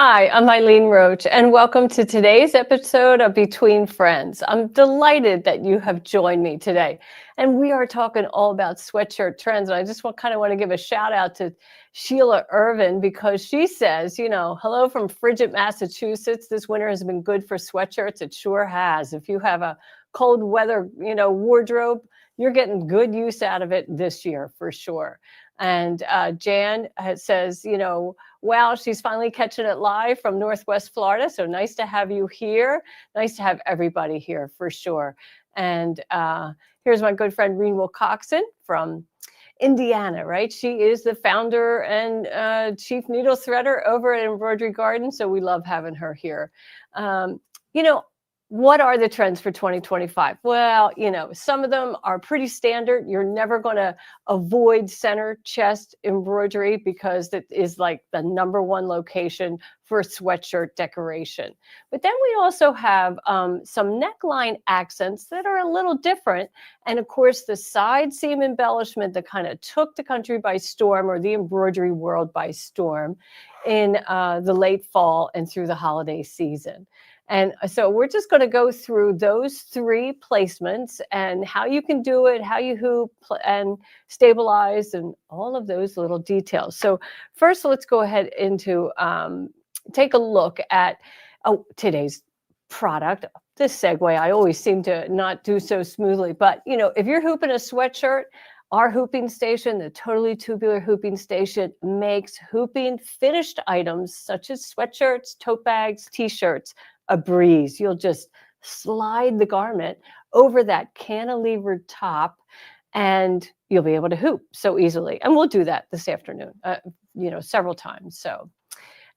Hi, I'm Eileen Roche, and welcome to today's episode of Between Friends. I'm delighted that you have joined me today. And we are talking all about sweatshirt trends. And I just want to give a shout out to Sheila Irvin because she says, hello from frigid Massachusetts. This winter has been good for sweatshirts. It sure has. If you have a cold weather, wardrobe, you're getting good use out of it this year for sure. And Jan says, wow, she's finally catching it live from Northwest Florida. So nice to have you here. Nice to have everybody here for sure. And here's my good friend, Reen Wilcoxon from Indiana, right? She is the founder and chief needle threader over at Embroidery Garden. So we love having her here. What are the trends for 2025? Well, some of them are pretty standard. You're never going to avoid center chest embroidery because it is like the #1 location for sweatshirt decoration. But then we also have some neckline accents that are a little different. And of course, the side seam embellishment that kind of took the country by storm, or the embroidery world by storm, in the late fall and through the holiday season. And so we're just going to go through those 3 placements and how you can do it, how you hoop and stabilize, and all of those little details. So first, let's go ahead into take a look at today's product. This segue, I always seem to not do so smoothly. But, if you're hooping a sweatshirt, our hooping station, the Totally Tubular Hooping Station, makes hooping finished items such as sweatshirts, tote bags, T-shirts, a breeze. You'll just slide the garment over that cantilevered top and you'll be able to hoop so easily. And we'll do that this afternoon, several times. So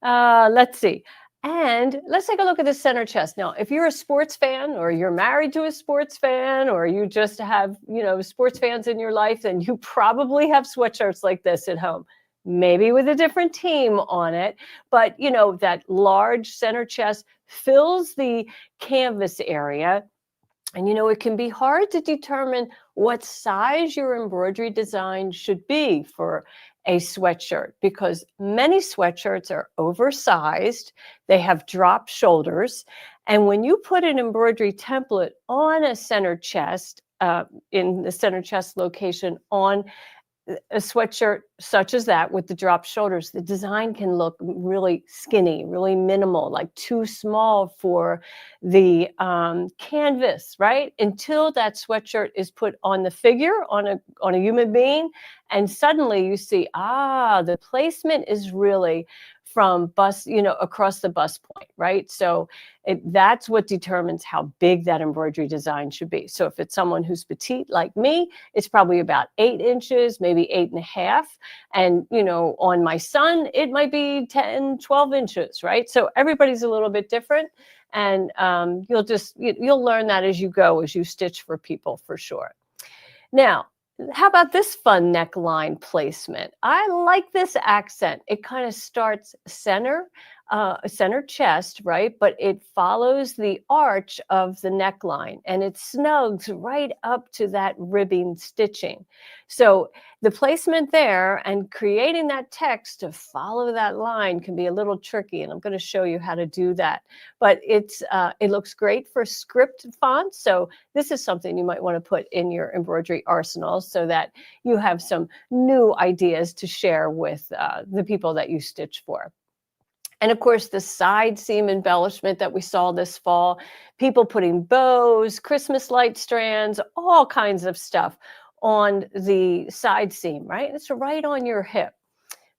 let's see. And let's take a look at the center chest. Now, if you're a sports fan, or you're married to a sports fan, or you just have, sports fans in your life, then you probably have sweatshirts like this at home. Maybe with a different team on it, but that large center chest fills the canvas area. And it can be hard to determine what size your embroidery design should be for a sweatshirt, because many sweatshirts are oversized. They have drop shoulders. And when you put an embroidery template on a center chest, in the center chest location on a sweatshirt such as that with the drop shoulders, the design can look really skinny, really minimal, like too small for the canvas, right? Until that sweatshirt is put on the figure, on a human being, and suddenly you see, the placement is really from bust, across the bust point, right? So that's what determines how big that embroidery design should be. So if it's someone who's petite like me, it's probably about 8 inches, maybe 8.5. And, on my son, it might be 10, 12 inches, right? So everybody's a little bit different. And you'll learn that as you go, as you stitch for people, for sure. Now, how about this fun neckline placement? I like this accent. It kind of starts center chest, right? But it follows the arch of the neckline and it snugs right up to that ribbing stitching. So the placement there and creating that text to follow that line can be a little tricky, and I'm going to show you how to do that. But it looks great for script fonts. So this is something you might want to put in your embroidery arsenal so that you have some new ideas to share with the people that you stitch for. And of course, the side seam embellishment that we saw this fall, people putting bows, Christmas light strands, all kinds of stuff on the side seam, right? It's right on your hip.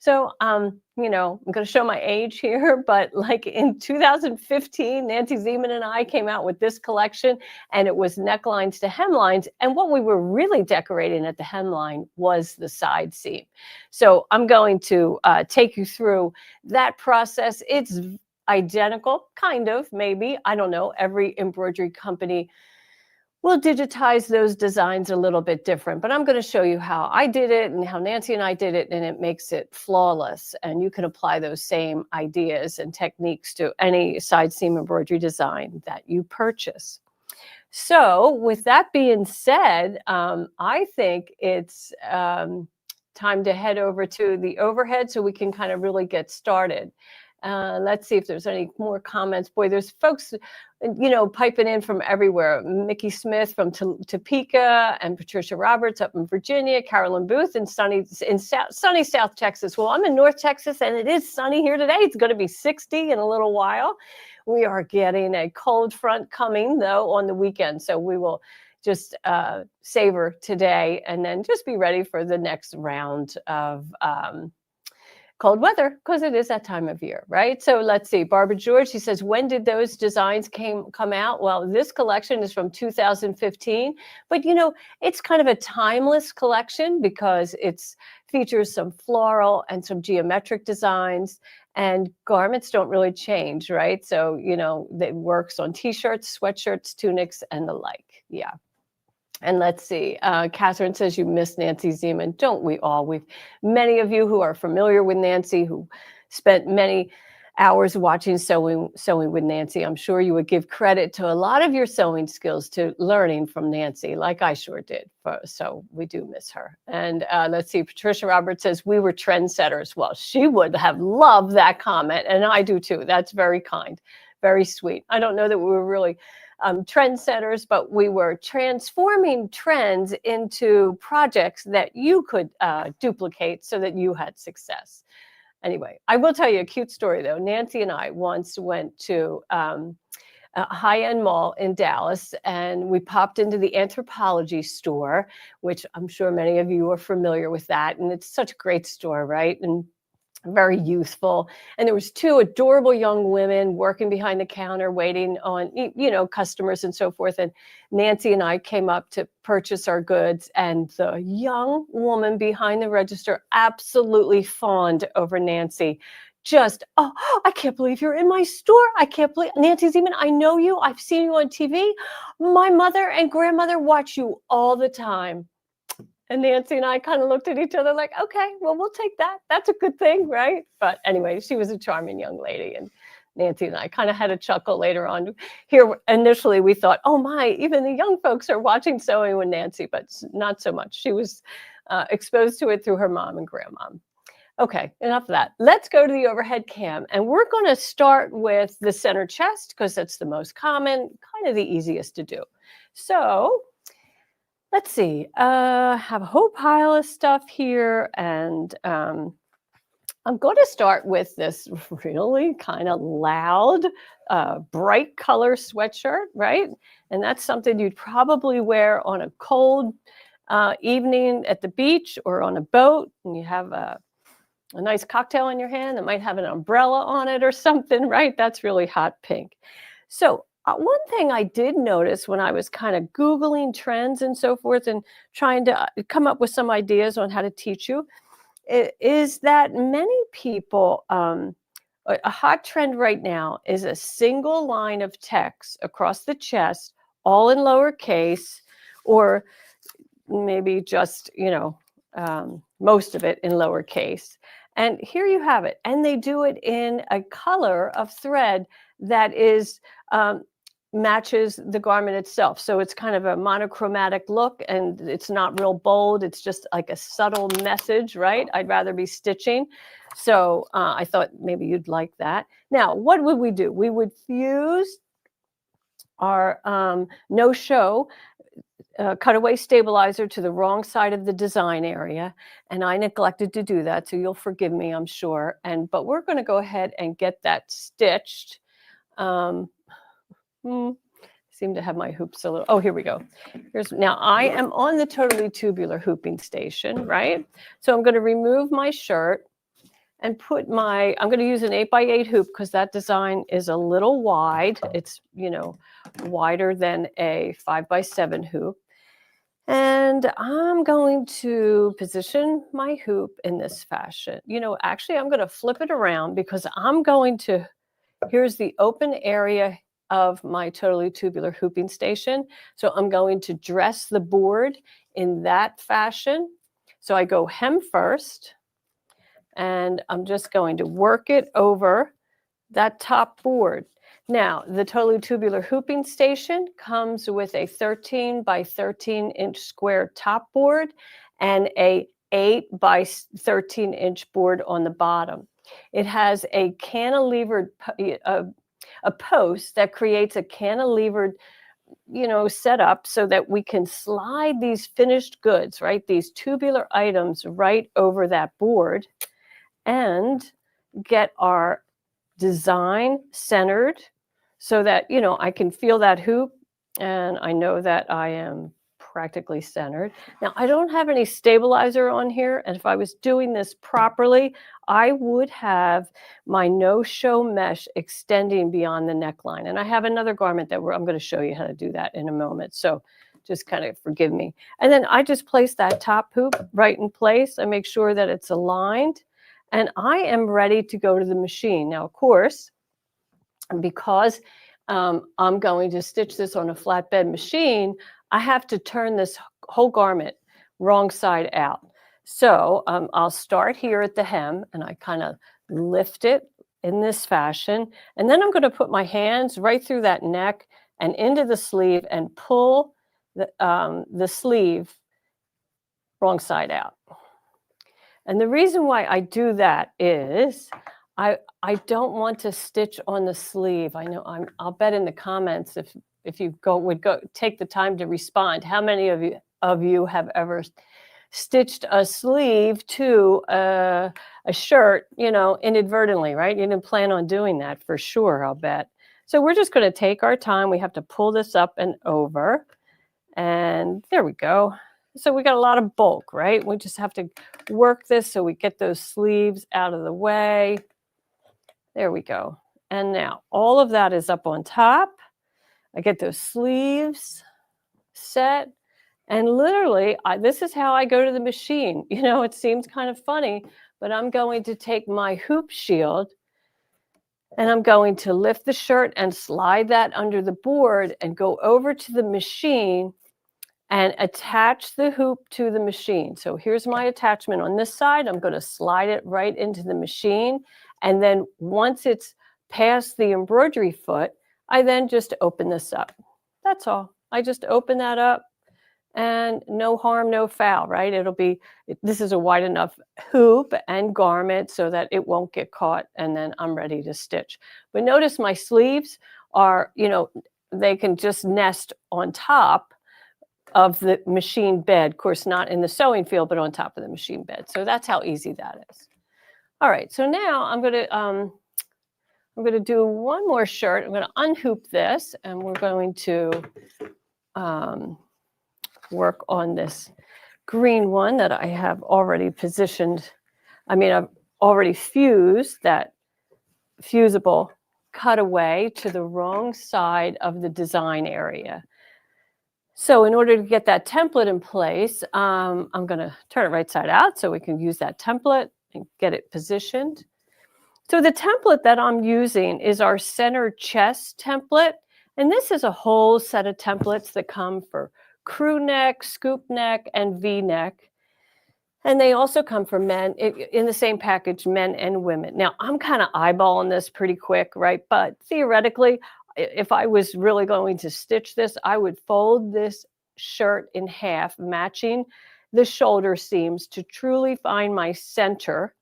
So, I'm going to show my age here, but like in 2015, Nancy Zeman and I came out with this collection, and it was necklines to hemlines. And what we were really decorating at the hemline was the side seam. So I'm going to take you through that process. It's identical, kind of, maybe. I don't know. Every embroidery company will digitize those designs a little bit different, but I'm going to show you how I did it and how Nancy and I did it, and it makes it flawless. And you can apply those same ideas and techniques to any side seam embroidery design that you purchase. So with that being said, I think it's time to head over to the overhead so we can kind of really get started. Let's see if there's any more comments. Boy, there's folks, piping in from everywhere. Mickey Smith from Topeka, and Patricia Roberts up in Virginia, Carolyn Booth in sunny South Texas. Well, I'm in North Texas, and it is sunny here today. It's going to be 60 in a little while. We are getting a cold front coming, though, on the weekend. So we will just savor today and then just be ready for the next round of cold weather, because it is that time of year, right? So let's see. Barbara George, she says, when did those designs come out? Well, this collection is from 2015, but it's kind of a timeless collection because it's features some floral and some geometric designs, and garments don't really change, right? So, it works on t-shirts, sweatshirts, tunics, and the like. Yeah. And let's see, Catherine says you miss Nancy Zeman. Don't we all? Many of you who are familiar with Nancy, who spent many hours watching Sewing with Nancy, I'm sure you would give credit to a lot of your sewing skills to learning from Nancy, like I sure did. So we do miss her. And let's see, Patricia Roberts says we were trendsetters. Well, she would have loved that comment, and I do too. That's very kind, very sweet. I don't know that we were really trendsetters, but we were transforming trends into projects that you could duplicate so that you had success. Anyway, I will tell you a cute story, though. Nancy and I once went to a high-end mall in Dallas, and we popped into the Anthropologie store, which I'm sure many of you are familiar with that. And it's such a great store, right? And very youthful. And there was two adorable young women working behind the counter waiting on, customers and so forth. And Nancy and I came up to purchase our goods, and the young woman behind the register absolutely fawned over Nancy. Just, oh, I can't believe you're in my store. I can't believe, Nancy Zeman, I know you. I've seen you on TV. My mother and grandmother watch you all the time. And Nancy and I kind of looked at each other like, okay, well, we'll take that. That's a good thing, right? But anyway, she was a charming young lady. And Nancy and I kind of had a chuckle later on. Here, initially, we thought, oh my, even the young folks are watching Sewing with Nancy, but not so much. She was exposed to it through her mom and grandmom. Okay, enough of that. Let's go to the overhead cam. And we're going to start with the center chest because that's the most common, kind of the easiest to do. So let's see, have a whole pile of stuff here, and I'm going to start with this really kind of loud, bright color sweatshirt, right? And that's something you'd probably wear on a cold evening at the beach or on a boat, and you have a nice cocktail in your hand that might have an umbrella on it or something, right? That's really hot pink. So one thing I did notice when I was kind of Googling trends and so forth and trying to come up with some ideas on how to teach you is that many people, a hot trend right now is a single line of text across the chest, all in lowercase, or maybe just, most of it in lowercase. And here you have it. And they do it in a color of thread that is matches the garment itself. So it's kind of a monochromatic look, and it's not real bold. It's just like a subtle message, right? I'd rather be stitching. So I thought maybe you'd like that. Now, what would we do? We would fuse our no-show cutaway stabilizer to the wrong side of the design area. And I neglected to do that, so you'll forgive me, I'm sure. But we're going to go ahead and get that stitched. Seem to have my hoops a little. Oh, here we go. Now I am on the totally tubular hooping station, right? So I'm going to remove my shirt and put I'm going to use an 8x8 hoop because that design is a little wide. It's, wider than a 5x7 hoop. And I'm going to position my hoop in this fashion. Actually, I'm going to flip it around because here's the open area of my totally tubular hooping station. So I'm going to dress the board in that fashion. So I go hem first, and I'm just going to work it over that top board. Now, the totally tubular hooping station comes with a 13 by 13 inch square top board and a 8 by 13 inch board on the bottom. It has a cantilevered, a post that creates a cantilevered, setup so that we can slide these finished goods, right? These tubular items right over that board and get our design centered so that, I can feel that hoop and I know that I am practically centered. Now, I don't have any stabilizer on here, and if I was doing this properly, I would have my no-show mesh extending beyond the neckline. And I have another garment that I'm going to show you how to do that in a moment. So just kind of forgive me. And then I just place that top hoop right in place. I make sure that it's aligned, and I am ready to go to the machine. Now, of course, because I'm going to stitch this on a flatbed machine, I have to turn this whole garment wrong side out. So I'll start here at the hem, and I kind of lift it in this fashion. And then I'm going to put my hands right through that neck and into the sleeve and pull the sleeve wrong side out. And the reason why I do that is I don't want to stitch on the sleeve. I know I'll bet in the comments if you would take the time to respond, how many of you have ever stitched a sleeve to a shirt, inadvertently, right? You didn't plan on doing that for sure, I'll bet. So we're just going to take our time. We have to pull this up and over, and there we go. So we got a lot of bulk, right? We just have to work this so we get those sleeves out of the way. There we go. And now all of that is up on top. I get those sleeves set. And literally, this is how I go to the machine. It seems kind of funny, but I'm going to take my hoop shield and I'm going to lift the shirt and slide that under the board and go over to the machine and attach the hoop to the machine. So here's my attachment on this side. I'm going to slide it right into the machine. And then once it's past the embroidery foot, I then just open this up. That's all. I just open that up, and no harm, no foul, right? This is a wide enough hoop and garment so that it won't get caught, and then I'm ready to stitch. But notice my sleeves are, they can just nest on top of the machine bed. Of course, not in the sewing field, but on top of the machine bed. So that's how easy that is. All right, so now I'm going to do one more shirt. I'm going to unhoop this, and we're going to work on this green one that I have already positioned. I've already fused that fusible cutaway to the wrong side of the design area. So in order to get that template in place, I'm going to turn it right side out so we can use that template and get it positioned. So the template that I'm using is our center chest template. And this is a whole set of templates that come for crew neck, scoop neck, and V-neck. And they also come for men in the same package, men and women. Now, I'm kind of eyeballing this pretty quick, right? But theoretically, if I was really going to stitch this, I would fold this shirt in half, matching the shoulder seams to truly find my center.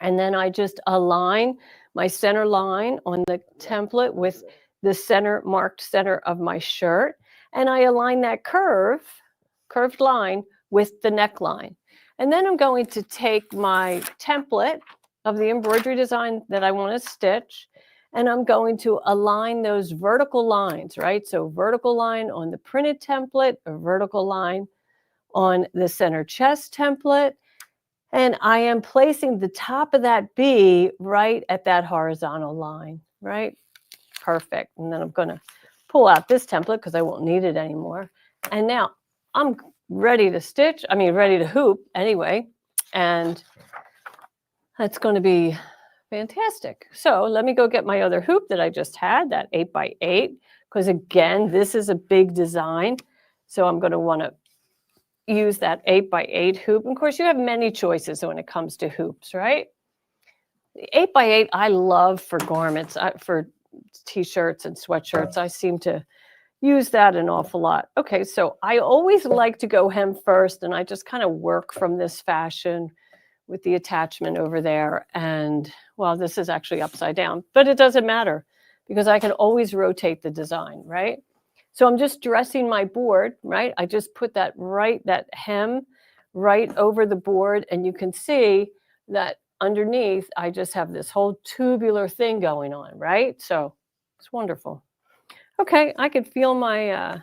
And then I just align my center line on the template with the marked center of my shirt. And I align that curved line with the neckline. And then I'm going to take my template of the embroidery design that I want to stitch, and I'm going to align those vertical lines, right? So vertical line on the printed template, a vertical line on the center chest template, and I am placing the top of that B right at that horizontal line, right? Perfect. And then I'm going to pull out this template because I won't need it anymore. And now I'm ready to stitch, ready to hoop anyway. And that's going to be fantastic. So let me go get my other hoop that I just had, that 8x8, because again, this is a big design. So I'm going to want to use that 8x8 hoop. And of course, you have many choices when it comes to hoops, right? The 8x8 I love for garments, for t-shirts and sweatshirts. I seem to use that an awful lot. Okay, so I always like to go hem first, and I just kind of work from this fashion with the attachment over there. And well, this is actually upside down, but it doesn't matter because I can always rotate the design, right? So I'm just dressing my board, right? I just put that hem right over the board, and you can see that underneath, I just have this whole tubular thing going on, right? So it's wonderful. Okay, I could feel my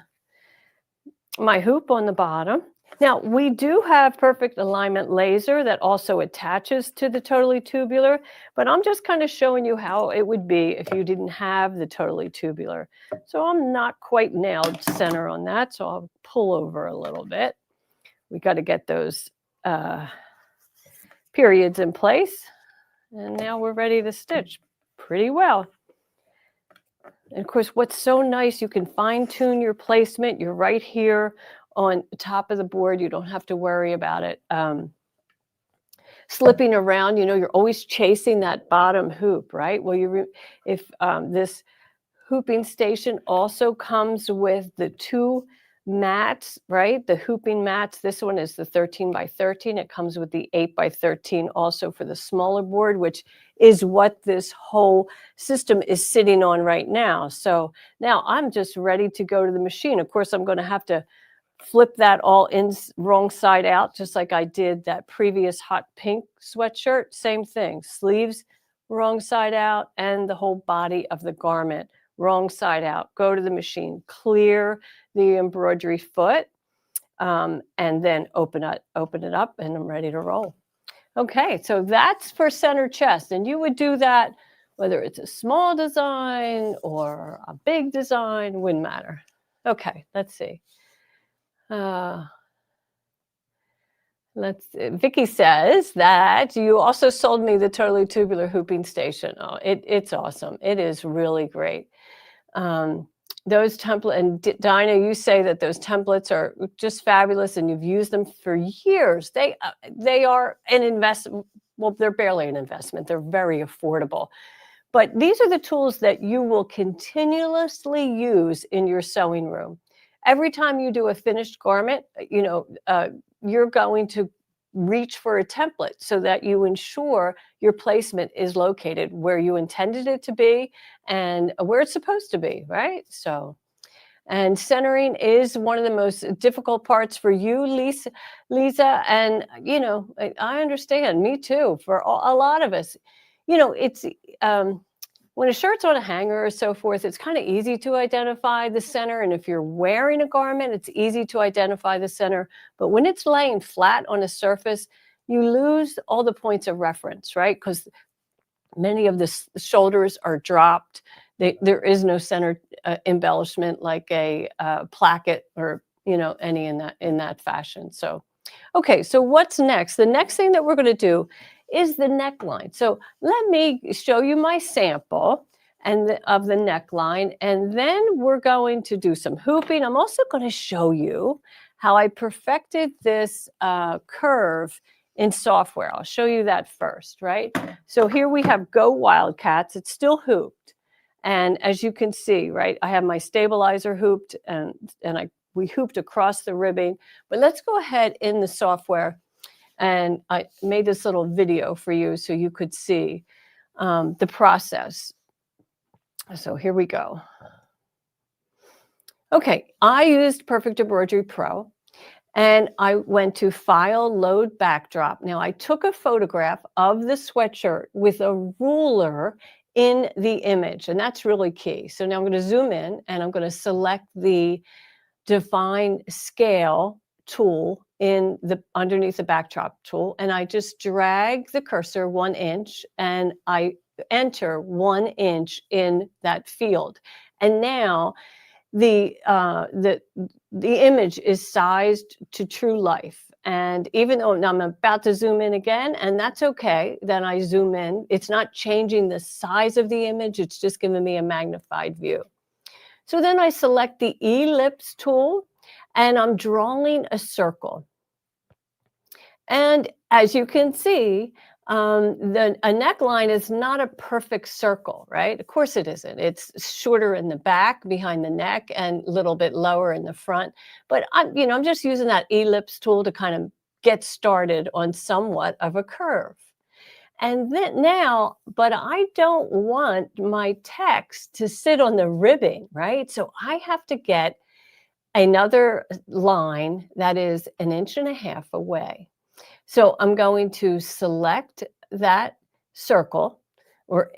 my hoop on the bottom. Now, we do have perfect alignment laser that also attaches to the totally tubular, but I'm just kind of showing you how it would be if you didn't have the totally tubular. So I'm not quite nailed center on that, so I'll pull over a little bit. We got to get those periods in place, and now we're ready to stitch pretty well. And of course, what's so nice, you can fine tune your placement. You're right here on the top of the board. You don't have to worry about it slipping around. You know, you're always chasing that bottom hoop, right? Well, if this hooping station also comes with the 2 mats, right? The hooping mats. This one is the 13 by 13. It comes with the 8 by 13 also for the smaller board, which is what this whole system is sitting on right now. So now I'm just ready to go to the machine. Of course, I'm going to have to flip that all in wrong side out, just like I did that previous hot pink sweatshirt. Same thing, sleeves wrong side out, and the whole body of the garment wrong side out. Go to the machine, clear the embroidery foot, and then open it up, and I'm ready to roll. Okay, so that's for center chest, and you would do that whether it's a small design or a big design, wouldn't matter. Okay, let's see. Vicky says that you also sold me the totally tubular hooping station. Oh, it's awesome. It is really great. Those templates, and Dinah, you say that those templates are just fabulous and you've used them for years. They are an investment. Well, they're barely an investment. They're very affordable. But these are the tools that you will continuously use in your sewing room. Every time you do a finished garment, you know, you're going to reach for a template so that you ensure your placement is located where you intended it to be and where it's supposed to be, right? So, and centering is one of the most difficult parts for you, Lisa. And, you know, I understand, me too, for a lot of us. You know, it's when a shirt's on a hanger or so forth, it's kind of easy to identify the center. And if you're wearing a garment, it's easy to identify the center. But when it's laying flat on a surface, you lose all the points of reference, right? Because many of the shoulders are dropped. There is no center embellishment like a placket or, you know, any in that fashion. So, okay, so what's next? The next thing that we're going to do is the neckline. So let me show you my sample of the neckline, and then we're going to do some hooping. I'm also going to show you how I perfected this curve in software. I'll show you that first, right? So here we have Go Wildcats. It's still hooped. And as you can see, right, I have my stabilizer hooped and we hooped across the ribbing. But let's go ahead in the software. And I made this little video for you so you could see the process. So here we go. Okay, I used Perfect Embroidery Pro, and I went to File, Load Backdrop. Now, I took a photograph of the sweatshirt with a ruler in the image, and that's really key. So now I'm going to zoom in, and I'm going to select the Define Scale tool underneath the backdrop tool, and I just drag the cursor 1 inch and I enter 1 inch in that field. And now the image is sized to true life. And even though I'm about to zoom in again, and that's okay, then I zoom in. It's not changing the size of the image, it's just giving me a magnified view. So then I select the ellipse tool and I'm drawing a circle. And as you can see, a neckline is not a perfect circle, right? Of course it isn't. It's shorter in the back behind the neck and a little bit lower in the front. But I'm just using that ellipse tool to kind of get started on somewhat of a curve. And then now, but I don't want my text to sit on the ribbing, right? So I have to get another line that is 1.5 inches away. So I'm going to select that circle or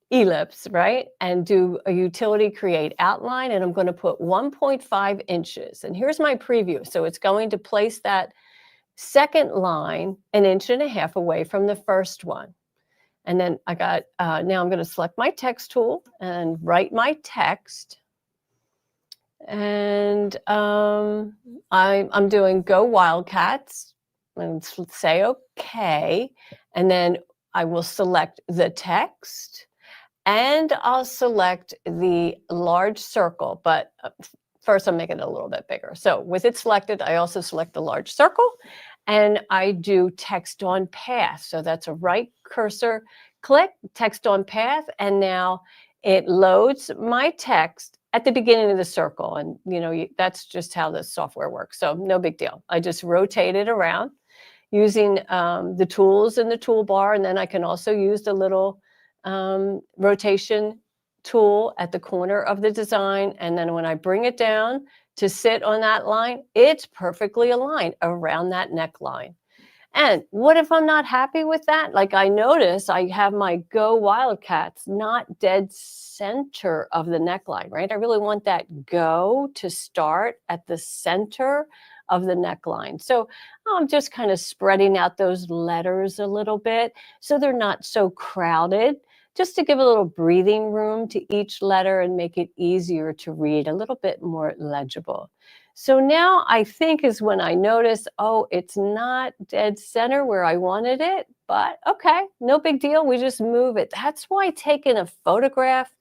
ellipse, right? And do a utility create outline, and I'm going to put 1.5 inches. And here's my preview. So it's going to place that second line 1.5 inches away from the first one. And then I got, now I'm going to select my text tool and write my text. And I'm doing Go Wildcats and say okay. And then I will select the text and I'll select the large circle, but first I'm making it a little bit bigger. So with it selected, I also select the large circle and I do text on path. So that's a right cursor click, text on path, and now it loads my text at the beginning of the circle. And you know, that's just how the software works. So no big deal. I just rotate it around using the tools in the toolbar. And then I can also use the little rotation tool at the corner of the design. And then when I bring it down to sit on that line, it's perfectly aligned around that neckline. And what if I'm not happy with that? Like I notice I have my Go Wildcats not dead center of the neckline, right? I really want that go to start at the center of the neckline. So I'm just kind of spreading out those letters a little bit so they're not so crowded, just to give a little breathing room to each letter and make it easier to read, a little bit more legible. So now I think is when I notice, oh, it's not dead center where I wanted it, but okay, no big deal. We just move it. That's why taking a photograph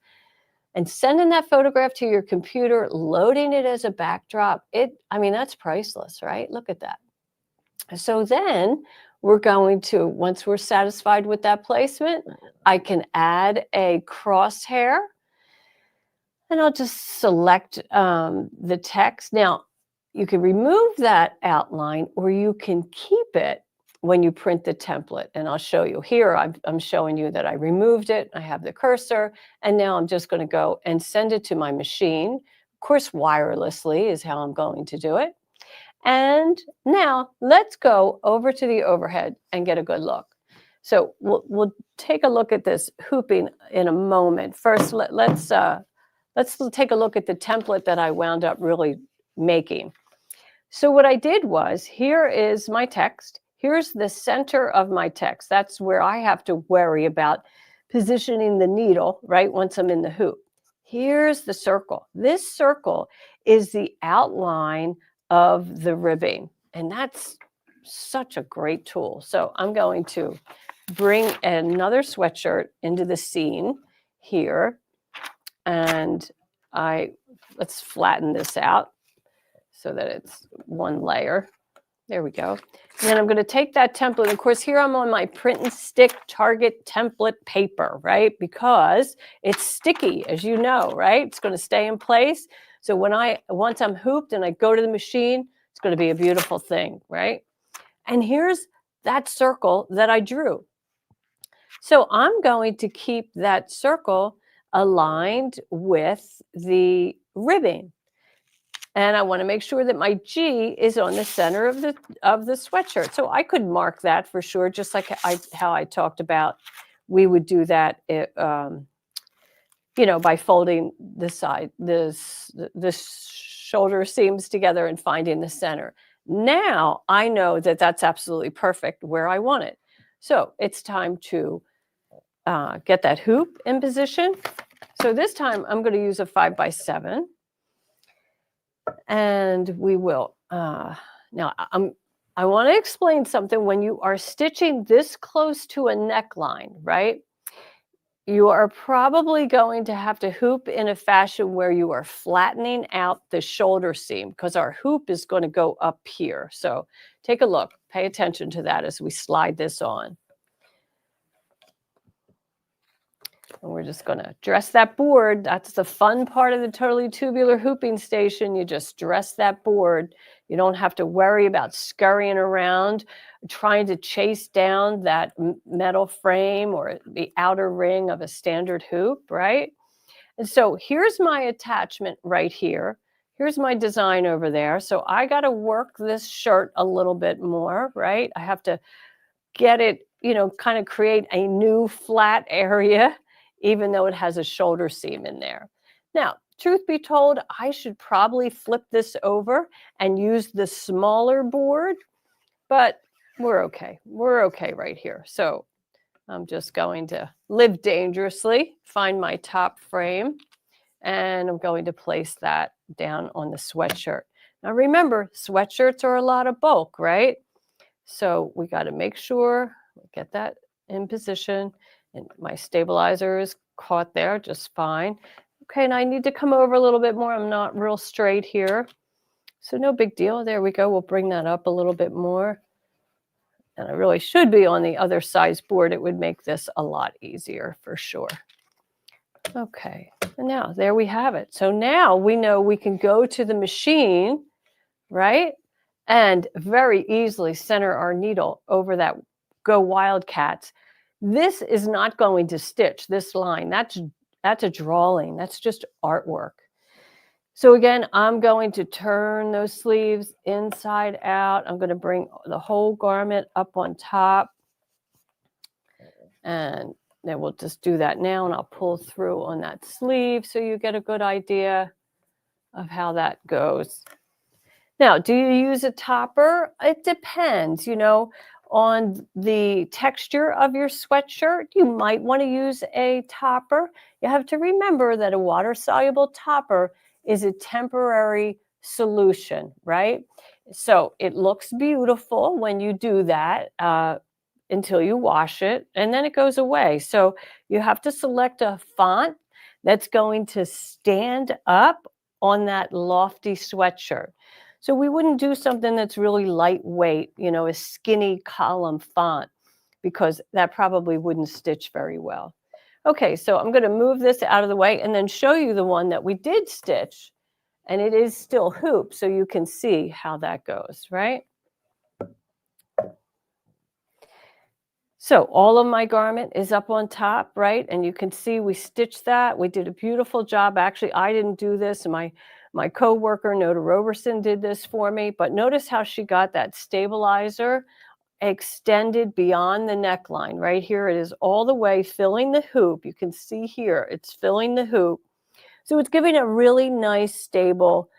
and sending that photograph to your computer, loading it as a backdrop, I mean, that's priceless, right? Look at that. So then we're going to, once we're satisfied with that placement, I can add a crosshair. And I'll just select the text. Now, you can remove that outline or you can keep it when you print the template. And I'll show you here. I'm showing you that I removed it. I have the cursor. And now I'm just going to go and send it to my machine. Of course, wirelessly is how I'm going to do it. And now let's go over to the overhead and get a good look. So we'll take a look at this hooping in a moment. First, let's take a look at the template that I wound up really making. So what I did was, here is my text. Here's the center of my text. That's where I have to worry about positioning the needle, right, once I'm in the hoop. Here's the circle. This circle is the outline of the ribbing, and that's such a great tool. So I'm going to bring another sweatshirt into the scene here. And let's flatten this out so that it's one layer. There we go. And then I'm going to take that template. Of course, here I'm on my print and stick Target template paper, right? Because it's sticky, as you know, right? It's going to stay in place. So once I'm hooped and I go to the machine, it's going to be a beautiful thing, right? And here's that circle that I drew. So I'm going to keep that circle aligned with the ribbing. And I want to make sure that my G is on the center of the sweatshirt. So I could mark that for sure, just like how I talked about. We would do that, by folding the side, the shoulder seams together and finding the center. Now I know that that's absolutely perfect where I want it. So it's time to get that hoop in position. So this time I'm going to use a 5x7. And we will, now I want to explain something. When you are stitching this close to a neckline, right, you are probably going to have to hoop in a fashion where you are flattening out the shoulder seam, because our hoop is going to go up here. So take a look, pay attention to that as we slide this on. And we're just going to dress that board. That's the fun part of the totally tubular hooping station. You just dress that board You don't have to worry about scurrying around, trying to chase down that metal frame or the outer ring of a standard hoop, right? And so here's my attachment right here. Here's my design over there. So I got to work this shirt a little bit more, right? I have to get it, kind of create a new flat area, even though it has a shoulder seam in there. Now, truth be told, I should probably flip this over and use the smaller board, but we're okay. We're okay right here. So I'm just going to live dangerously, find my top frame, and I'm going to place that down on the sweatshirt. Now remember, sweatshirts are a lot of bulk, right? So we got to make sure we get that in position, and my stabilizer is caught there just fine. Okay, and I need to come over a little bit more. I'm not real straight here. So no big deal. There we go. We'll bring that up a little bit more. And I really should be on the other size board. It would make this a lot easier for sure. Okay, and now there we have it. So now we know we can go to the machine, right? And very easily center our needle over that Go Wildcats. This is not going to stitch this line. That's a drawing. That's just artwork. So again, I'm going to turn those sleeves inside out. I'm going to bring the whole garment up on top. And then we'll just do that now, and I'll pull through on that sleeve so you get a good idea of how that goes. Now, do you use a topper? It depends, on the texture of your sweatshirt. You might want to use a topper. You have to remember that a water-soluble topper is a temporary solution, right? So it looks beautiful when you do that until you wash it, and then it goes away. So you have to select a font that's going to stand up on that lofty sweatshirt. So we wouldn't do something that's really lightweight, a skinny column font, because that probably wouldn't stitch very well. Okay, so I'm going to move this out of the way and then show you the one that we did stitch, and it is still hoop, so you can see how that goes, right? So all of my garment is up on top, right? And you can see we stitched that. We did a beautiful job. Actually, I didn't do this. My coworker, Nota Roberson, did this for me. But notice how she got that stabilizer extended beyond the neckline. Right here, it is all the way filling the hoop. You can see here, it's filling the hoop. So it's giving a really nice, stable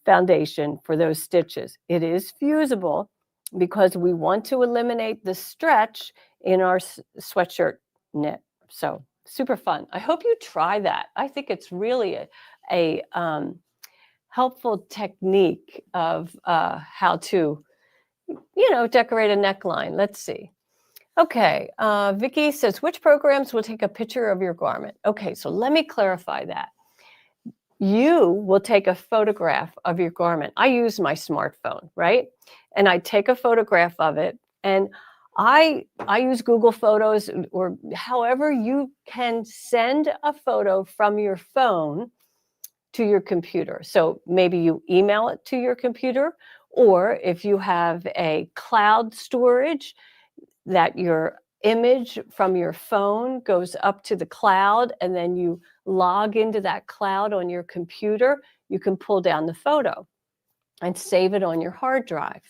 foundation for those stitches. It is fusible because we want to eliminate the stretch in our sweatshirt knit. So super fun. I hope you try that. I think it's really a helpful technique of how to, decorate a neckline. Let's see. Okay, Vicki says, which programs will take a picture of your garment? Okay, so let me clarify that. You will take a photograph of your garment. I use my smartphone, right? And I take a photograph of it, and I use Google Photos, or however you can send a photo from your phone to your computer. So maybe you email it to your computer, or if you have a cloud storage, that your image from your phone goes up to the cloud, and then you log into that cloud on your computer, you can pull down the photo and save it on your hard drive.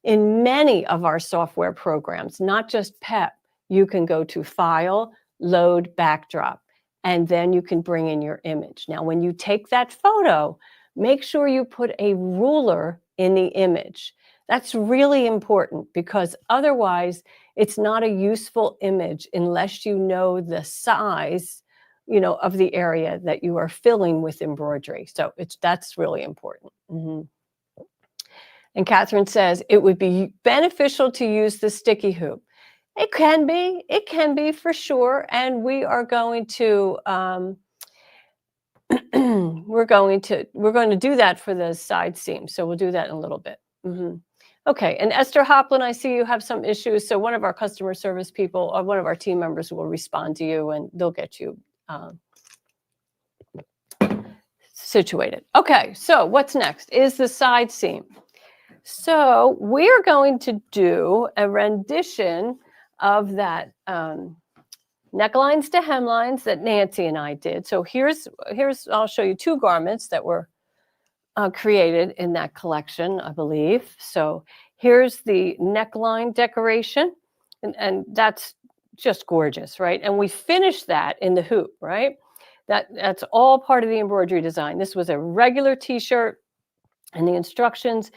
In many of our software programs, not just PEP, you can go to File, Load, Backdrop, and then you can bring in your image. Now, when you take that photo, make sure you put a ruler in the image. That's really important, because otherwise it's not a useful image unless you know the size, of the area that you are filling with embroidery. So that's really important. Mm-hmm. And Catherine says, it would be beneficial to use the sticky hoop. It can be for sure. And we are going to, we're going to do that for the side seam. So we'll do that in a little bit. Mm-hmm. Okay, and Esther Hoplin, I see you have some issues. So one of our customer service people, or one of our team members, will respond to you, and they'll get you situated. Okay, so what's next is the side seam. So we're going to do a rendition of that necklines to hemlines that Nancy and I did. So here's I'll show you two garments that were created in that collection, I believe. So here's the neckline decoration, and that's just gorgeous, right? And we finished that in the hoop, right? That's all part of the embroidery design. This was a regular t-shirt, and the instructions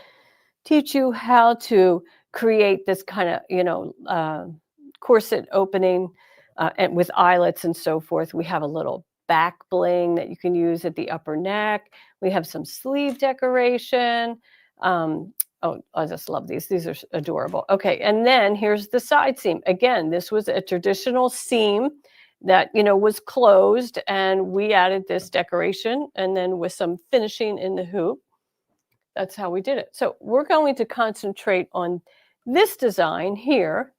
teach you how to create this kind of, corset opening and with eyelets and so forth. We have a little back bling that you can use at the upper neck. We have some sleeve decoration. Oh, I just love these. These are adorable. Okay, and then here's the side seam. Again, this was a traditional seam that, was closed, and we added this decoration, and then with some finishing in the hoop. That's how we did it. So we're going to concentrate on this design here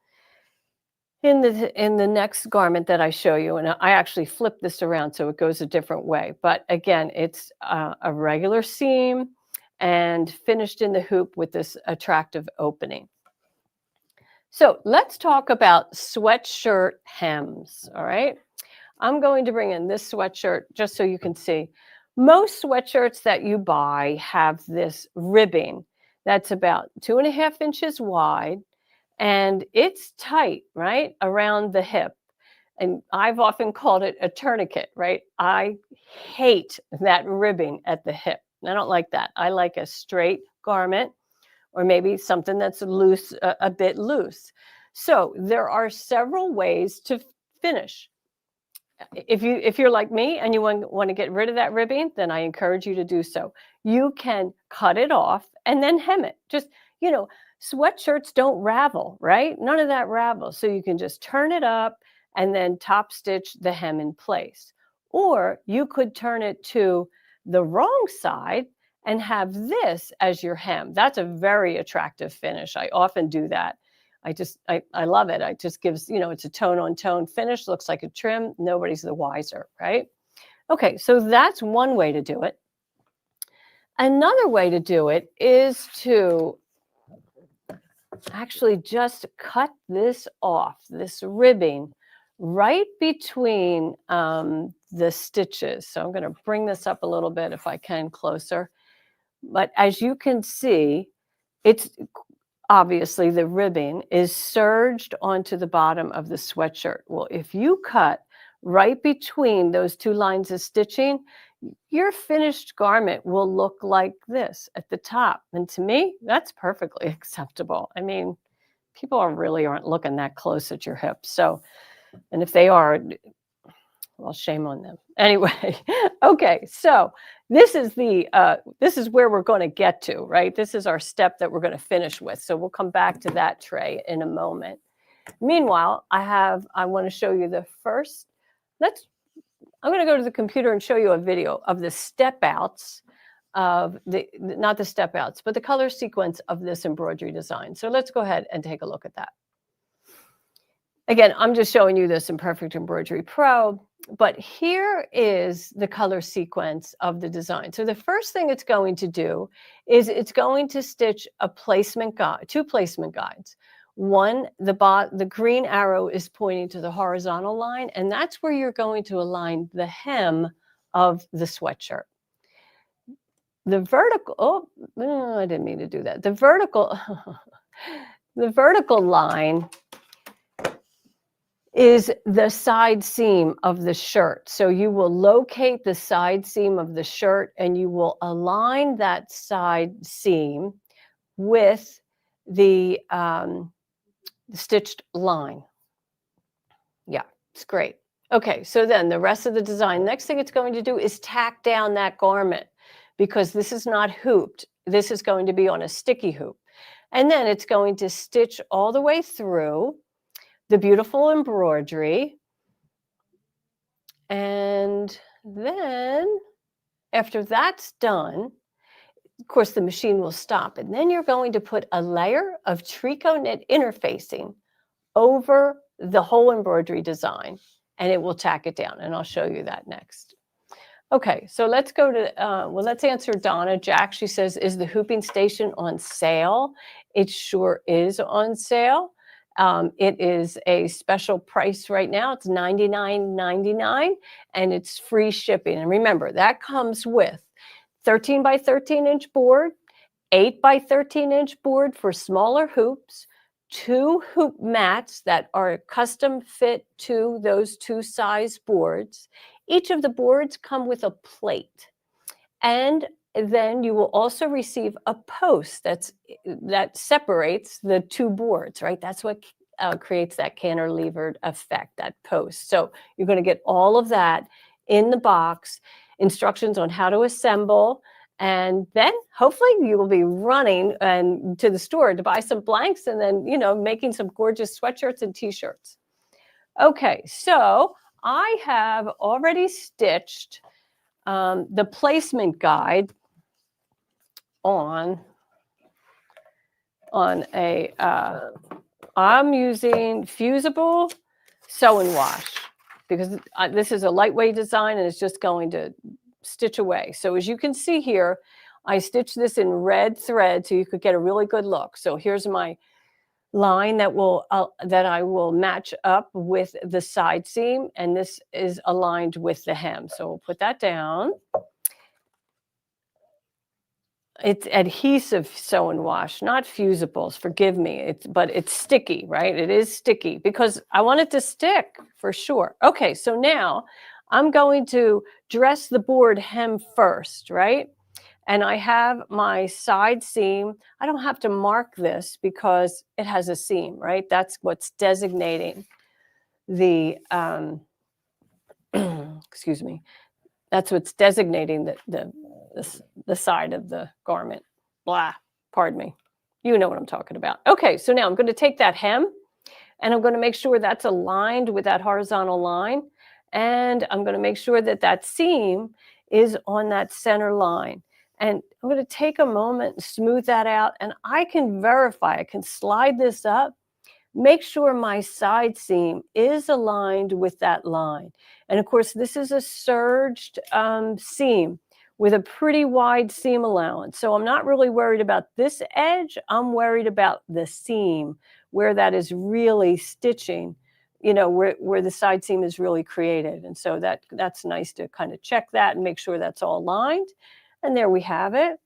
in the next garment that I show you. And I actually flip this around so it goes a different way. But again, it's a regular seam and finished in the hoop with this attractive opening. So let's talk about sweatshirt hems, all right? I'm going to bring in this sweatshirt just so you can see. Most sweatshirts that you buy have this ribbing that's about 2.5 inches wide, and it's tight, right, around the hip. And I've often called it a tourniquet, right? I hate that ribbing at the hip. I don't like that. I like a straight garment, or maybe something that's loose, a bit loose. So there are several ways to finish. If you're like me and you want to get rid of that ribbing, then I encourage you to do so. You can cut it off and then hem it. Just, sweatshirts don't ravel, right? None of that ravels. So you can just turn it up and then top stitch the hem in place. Or you could turn it to the wrong side and have this as your hem. That's a very attractive finish. I often do that. I love it. It just gives, it's a tone on tone finish, looks like a trim. Nobody's the wiser, right? Okay, so that's one way to do it. Another way to do it is to actually just cut this off, this ribbing, right between the stitches. So I'm going to bring this up a little bit if I can closer. But as you can see, it's obviously the ribbing is serged onto the bottom of the sweatshirt. Well, if you cut right between those two lines of stitching, your finished garment will look like this at the top. And to me, that's perfectly acceptable. I mean, people really aren't looking that close at your hips. So, and if they are, well, shame on them. Anyway, okay, so this is where we're going to get to, right? This is our step that we're going to finish with. So we'll come back to that tray in a moment. Meanwhile, I want to show you the first. I'm going to go to the computer and show you a video of the step outs of not the step outs, but the color sequence of this embroidery design. So let's go ahead and take a look at that. Again, I'm just showing you this in Perfect Embroidery Pro, but here is the color sequence of the design. So the first thing it's going to do is it's going to stitch a placement guide, two placement guides. One, the green arrow is pointing to the horizontal line, and that's where you're going to align the hem of the sweatshirt. The vertical, I didn't mean to do that. The vertical line is the side seam of the shirt. So you will locate the side seam of the shirt and you will align that side seam with the stitched line. Yeah, it's great. Okay, so then the rest of the design, next thing it's going to do is tack down that garment, because this is not hooped. This is going to be on a sticky hoop. And then it's going to stitch all the way through the beautiful embroidery. And then after that's done, of course, the machine will stop. And then you're going to put a layer of tricot knit interfacing over the whole embroidery design, and it will tack it down. And I'll show you that next. Okay, so let's go to, well, let's answer Donna. Jack, she says, is the hooping station on sale? It sure is on sale. It is a special price right now. It's $99.99 and it's free shipping. And remember, that comes with 13 by 13 inch board, 8 by 13 inch board for smaller hoops, 2 hoop mats that are custom fit to those 2 size boards. Each of the boards come with a plate. And then you will also receive a post that separates the 2 boards, right? That's what creates that cantilevered effect, that post. So you're going to get all of that in the box, instructions on how to assemble, and then hopefully you will be running and to the store to buy some blanks and then, making some gorgeous sweatshirts and t-shirts. Okay, so I have already stitched the placement guide on a, I'm using fusible sew and wash because this is a lightweight design and it's just going to stitch away. So as you can see here, I stitched this in red thread so you could get a really good look. So here's my line that I will match up with the side seam, and this is aligned with the hem. So we'll put that down. It's adhesive sew and wash, not fusibles. Forgive me. But it's sticky, right? It is sticky because I want it to stick for sure. Okay, so now I'm going to dress the board hem first, right? And I have my side seam. I don't have to mark this because it has a seam, right? That's what's designating the, excuse me, that's what's designating the side of the garment. Blah, pardon me. You know what I'm talking about. Okay, so now I'm going to take that hem and I'm going to make sure that's aligned with that horizontal line. And I'm going to make sure that that seam is on that center line. And I'm going to take a moment and smooth that out. And I can verify, I can slide this up, make sure my side seam is aligned with that line. And of course, this is a serged seam with a pretty wide seam allowance. So I'm not really worried about this edge. I'm worried about the seam where that is really stitching, where the side seam is really created. And so that's nice to kind of check that and make sure that's all aligned. And there we have it.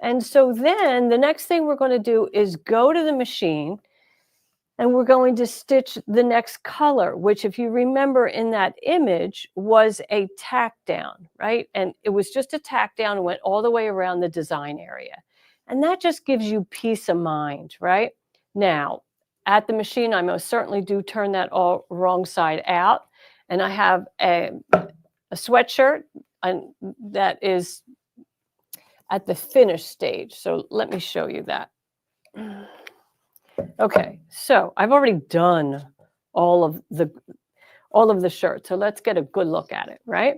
And so then the next thing we're going to do is go to the machine and we're going to stitch the next color, which if you remember in that image was a tack down, right? And it was just a tack down and went all the way around the design area. And that just gives you peace of mind, right? Now, at the machine, I most certainly do turn that all wrong side out. And I have a sweatshirt that is at the finished stage. So let me show you that. Okay, so I've already done all of the shirts. So let's get a good look at it, right?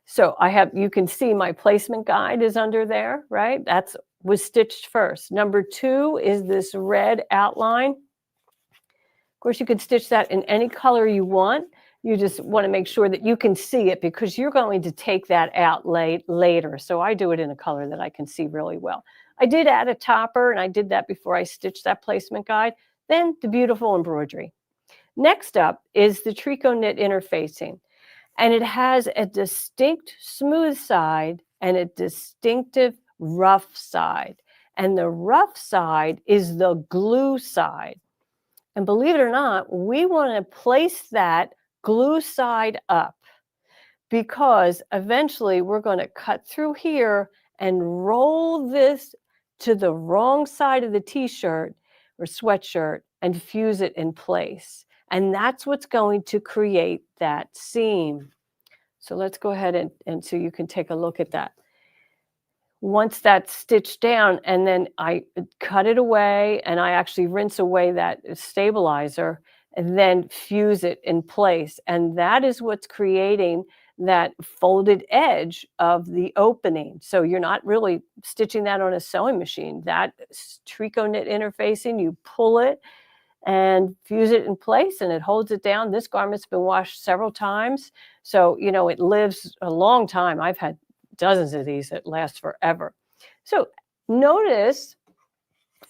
So you can see my placement guide is under there, right? That was stitched first. Number 2 is this red outline. Of course, you could stitch that in any color you want. You just want to make sure that you can see it because you're going to take that out later. So I do it in a color that I can see really well. I did add a topper, and I did that before I stitched that placement guide. Then the beautiful embroidery. Next up is the tricot knit interfacing. And it has a distinct smooth side and a distinctive rough side. And the rough side is the glue side. And believe it or not, we want to place that glue side up because eventually we're going to cut through here and roll this to the wrong side of the t-shirt or sweatshirt and fuse it in place. And that's what's going to create that seam. So let's go ahead and so you can take a look at that. Once that's stitched down, and then I cut it away and I actually rinse away that stabilizer and then fuse it in place. And that is what's creating that folded edge of the opening. So you're not really stitching that on a sewing machine. That tricot knit interfacing, you pull it and fuse it in place, and it holds it down. This garment's been washed several times, so it lives a long time. I've had dozens of these that last forever. So notice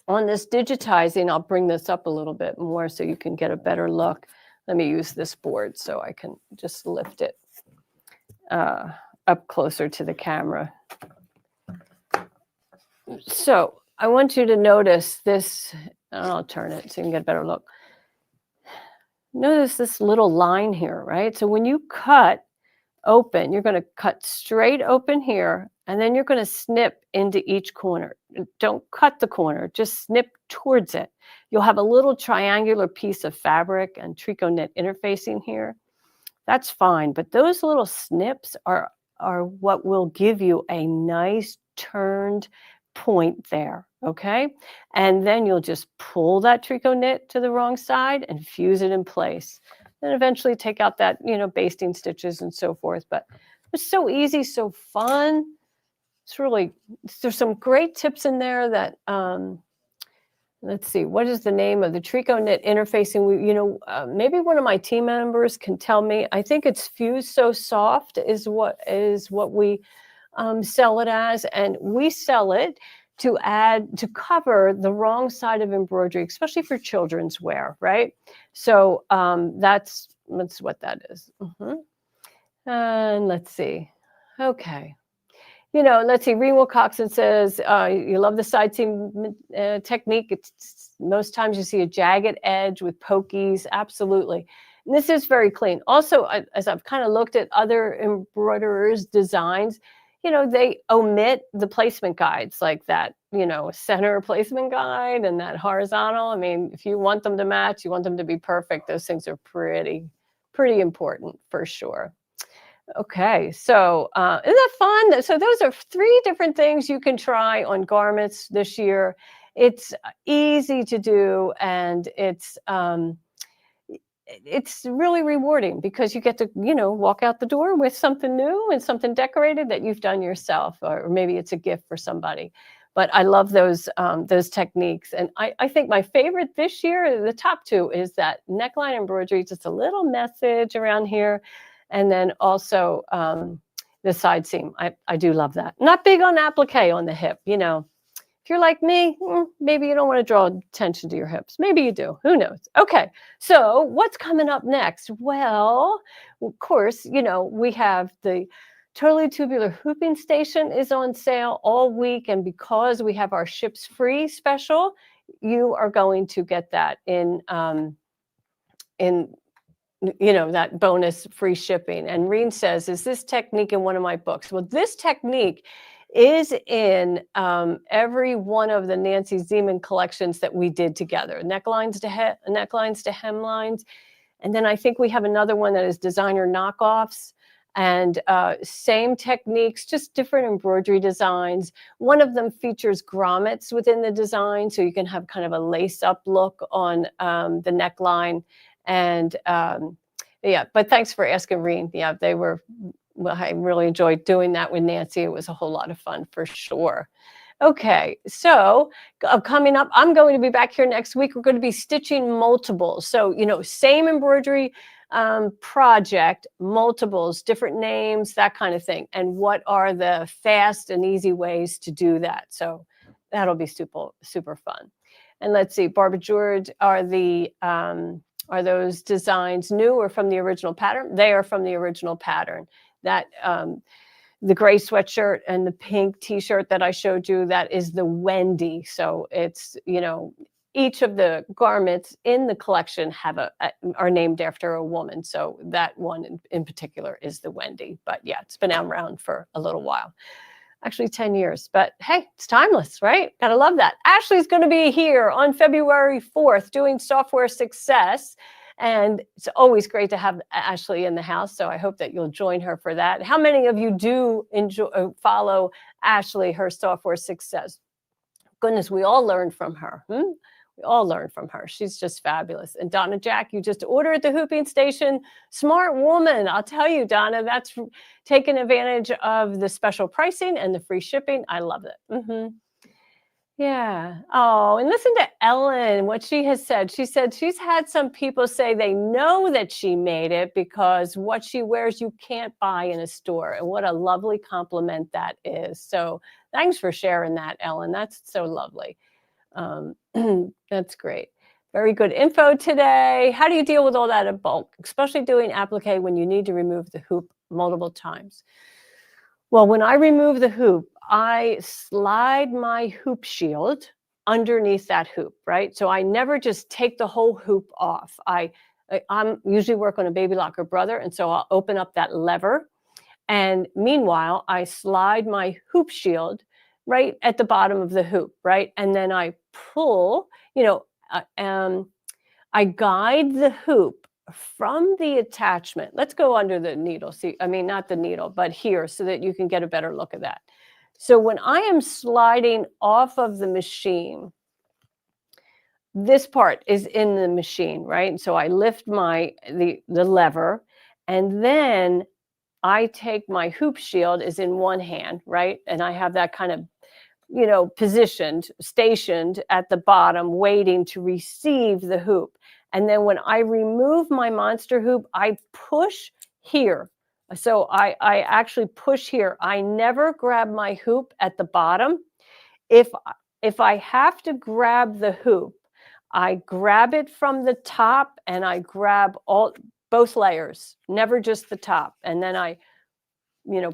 on this digitizing, I'll bring this up a little bit more so you can get a better look. Let me use this board so I can just lift it up closer to the camera. So I want you to notice this. I'll turn it so you can get a better look. Notice this little line here, right? So when you cut open, you're going to cut straight open here, and then you're going to snip into each corner. Don't cut the corner, just snip towards it. You'll have a little triangular piece of fabric and tricot knit interfacing here. That's fine, but those little snips are what will give you a nice turned point there, okay? And then you'll just pull that tricot knit to the wrong side and fuse it in place. And eventually take out that, basting stitches and so forth. But it's so easy, so fun. It's really, there's some great tips in there that, let's see, what is the name of the tricot knit interfacing? Maybe one of my team members can tell me. I think it's Fuse So Soft is what we sell it as. And we sell it to cover the wrong side of embroidery, especially for children's wear, right? So that's what that is. And let's see. Okay. Let's see. Reen Wilcoxon says, you love the side seam technique. It's most times you see a jagged edge with pokies. Absolutely. And this is very clean. Also, as I've kind of looked at other embroiderers' designs, they omit the placement guides like that, center placement guide and that horizontal. I mean, if you want them to match, you want them to be perfect, those things are pretty important for sure. Okay, so isn't that fun? So those are 3 different things you can try on garments this year. It's easy to do, and it's really rewarding because you get to, walk out the door with something new and something decorated that you've done yourself, or maybe it's a gift for somebody. But I love those techniques. And I think my favorite this year, the top 2, is that neckline embroidery, just a little message around here. And then also the side seam. I do love that. Not big on applique on the hip, If you're like me, maybe you don't want to draw attention to your hips. Maybe you do. Who knows? Okay. So what's coming up next? Well, of course, we have the Totally Tubular Hooping Station is on sale all week. And because we have our Ships Free special, you are going to get that in that bonus free shipping. And Reen says, is this technique in one of my books? Well, this technique is in every one of the Nancy Zeman collections that we did together, necklines to hemlines. And then I think we have another one that is designer knockoffs, and same techniques, just different embroidery designs. One of them features grommets within the design, so you can have kind of a lace-up look on the neckline. And but thanks for asking, Reen. Yeah, I really enjoyed doing that with Nancy. It was a whole lot of fun for sure. Okay, so coming up, I'm going to be back here next week. We're going to be stitching multiples. So, same embroidery project, multiples, different names, that kind of thing. And what are the fast and easy ways to do that? So that'll be super, super fun. And let's see, Barbara George, are those designs new or from the original pattern? They are from the original pattern. That the gray sweatshirt and the pink t-shirt that I showed you, that is the Wendy. So it's, each of the garments in the collection are named after a woman. So that one in particular is the Wendy. But yeah, it's been around for a little while. Actually 10 years, but hey, it's timeless, right? Gotta love that. Ashley's gonna be here on February 4th doing Software Success. And it's always great to have Ashley in the house. So I hope that you'll join her for that. How many of you do follow Ashley, her Software Success? Goodness, we all learn from her. We all learn from her. She's just fabulous. And Donna Jack, you just order at the Hooping Station. Smart woman. I'll tell you, Donna, that's taking advantage of the special pricing and the free shipping. I love it. Yeah. Oh, and listen to Ellen, what she has said. She said she's had some people say they know that she made it because what she wears you can't buy in a store. And what a lovely compliment that is. So thanks for sharing that, Ellen. That's so lovely. Um, that's great. Very good info today. How do you deal with all that in bulk, especially doing applique when you need to remove the hoop multiple times? Well, when I remove the hoop, I slide my hoop shield underneath that hoop, right? So I never just take the whole hoop off. I'm usually work on a baby locker brother, and so I'll open up that lever. And meanwhile, I slide my hoop shield right at the bottom of the hoop, right? And then I pull, I guide the hoop from the attachment. Let's go under the needle. See, I mean, not the needle, but here so that you can get a better look at that. So when I am sliding off of the machine, this part is in the machine, right? So I lift the lever, and then I take my hoop shield is in one hand, right? And I have that kind of positioned, stationed at the bottom, waiting to receive the hoop. And then when I remove my monster hoop, I push here. So I actually push here. I never grab my hoop at the bottom. If I have to grab the hoop, I grab it from the top and I grab both layers, never just the top. And then I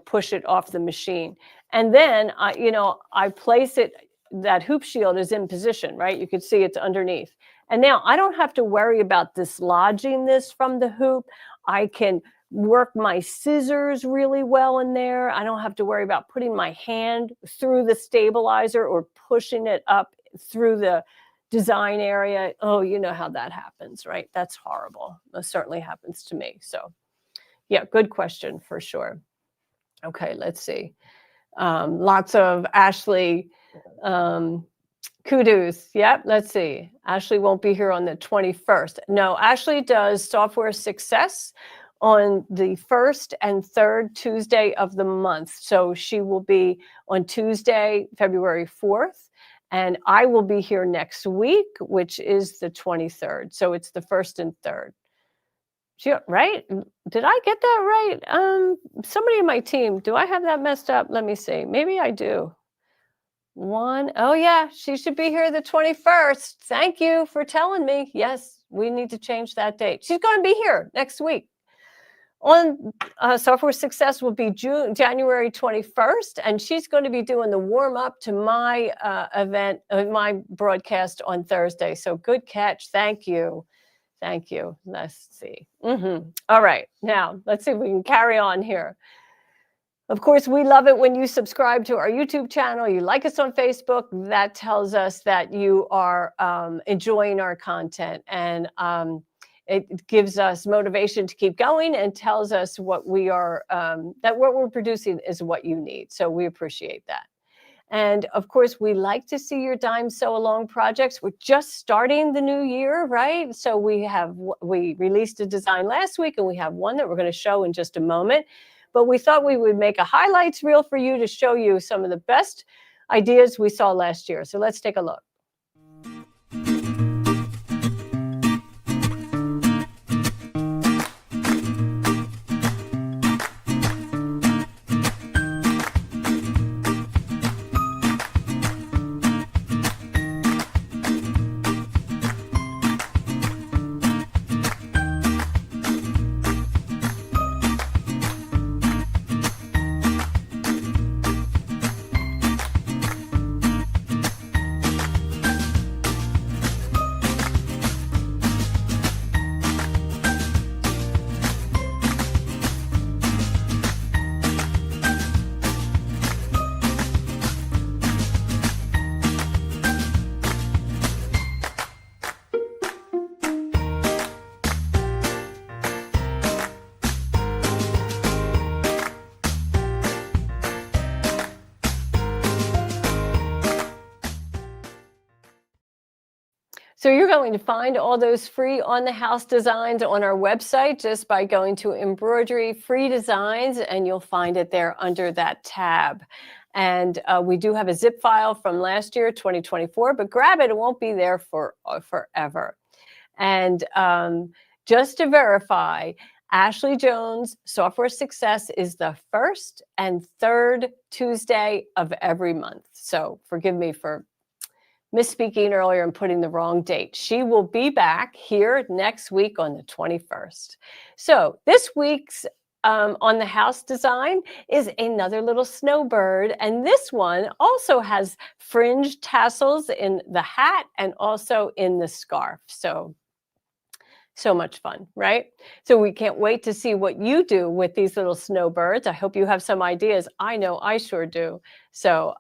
push it off the machine. And then I place it, that hoop shield is in position, right? You can see it's underneath. And now I don't have to worry about dislodging this from the hoop. I can work my scissors really well in there. I don't have to worry about putting my hand through the stabilizer or pushing it up through the design area. Oh, you know how that happens, right? That's horrible. That certainly happens to me. So yeah, good question for sure. Okay, let's see. Lots of Ashley kudos. Yep, let's see. Ashley won't be here on the 21st. No, Ashley does Software Success on the 1st and 3rd Tuesday of the month. So she will be on Tuesday, February 4th. And I will be here next week, which is the 23rd. So it's the 1st and 3rd. Right? Did I get that right? Somebody in my team, do I have that messed up? Let me see. Maybe I do. Oh yeah, she should be here the 21st. Thank you for telling me. Yes, we need to change that date. She's going to be here next week. On Software Success will be January 21st, and she's going to be doing the warm-up to my event, my broadcast on Thursday. So good catch. Thank you. Thank you. Let's see. All right. Now, let's see if we can carry on here. Of course, we love it when you subscribe to our YouTube channel, you like us on Facebook. That tells us that you are enjoying our content, and it gives us motivation to keep going and tells us what that what we're producing is what you need. So we appreciate that. And of course, we like to see your Dime Sew Along projects. We're just starting the new year, right? So we released a design last week, and we have one that we're going to show in just a moment. But we thought we would make a highlights reel for you to show you some of the best ideas we saw last year. So let's take a look. So you're going to find all those free on-the-house designs on our website just by going to Embroidery Free Designs, and you'll find it there under that tab. And we do have a zip file from last year, 2024, but grab it. It won't be there for forever. And just to verify, Ashley Jones Software Success is the first and third Tuesday of every month. So forgive me for misspeaking earlier and putting the wrong date. She will be back here next week on the 21st. So this week's on the house design is another little snowbird. And this one also has fringe tassels in the hat and also in the scarf. So much fun, right? So we can't wait to see what you do with these little snowbirds. I hope you have some ideas. I know I sure do. So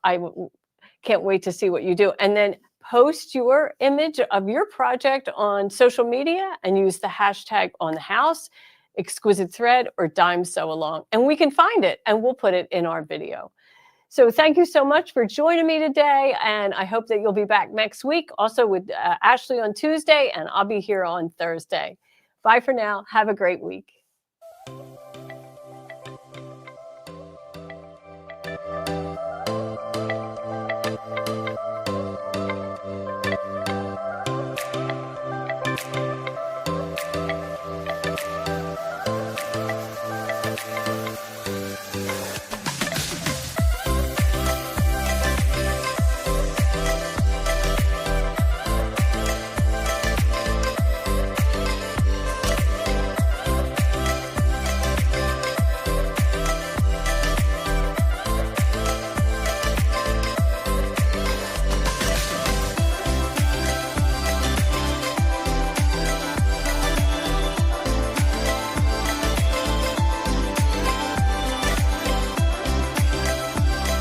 can't wait to see what you do. And then post your image of your project on social media and use the hashtag on the house, exquisite thread, or dime sew along. And we can find it and we'll put it in our video. So thank you so much for joining me today. And I hope that you'll be back next week also with Ashley on Tuesday, and I'll be here on Thursday. Bye for now. Have a great week.